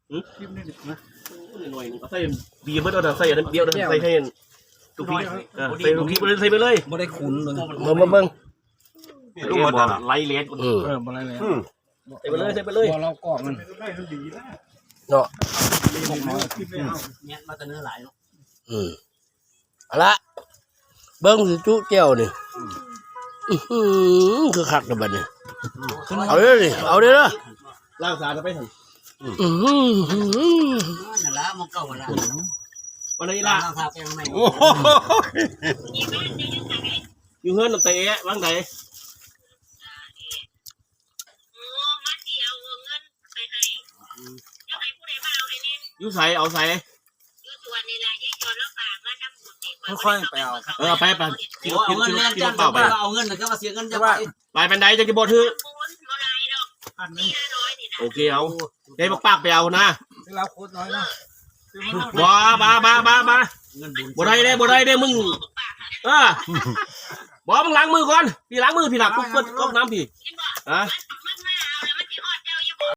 คลิปนี้นะ หน่อยใส่ดีเมื่อเราใส่เดียวใส่ให้ทุกทีใส่ทุกทีไปเลยใส่ไปเลย บ่ได้ขุนเลย มาเบิ้ง ลูกหมดแล้ว ไล่เลน อะไรเลย ใส่ไปเลยใส่ไปเลย บ่เรากอกมัน ได้มันดีนะ เนาะ คลิปนี้เอา เนี่ยมาแต่เนื้อหลายเนาะ เอาละเบิ้งสิจุเจ้านี่คือคักนะบัดนี้เอาเลยดิเอาเลยนะล่างสารจะไปถึง นั่นละมองเก่าละ วันนี้ล่ะ เราทาไปใหม่ โอ้โห อยู่เฮือนตั้งแต่ว่างไหนอยู่ใส่เอาใส่ ค่อยๆไปเอา ไปไป เอาเงินแน่จัง เปล่าไป เอาเงินแล้วก็มาเสียเงินจะไป ไปเป็นไดจะกี่บทคือ อันนี้ โอเคเอาได้ปากไปเอานะ เราโคตรน้อยนะ บ้า เงินบุญ บ่ได้ได้มึงบอกมึงล้างมือก่อนพี่ล้างมือพี่หลักปุ๊บก็น้ำพี่ฮะ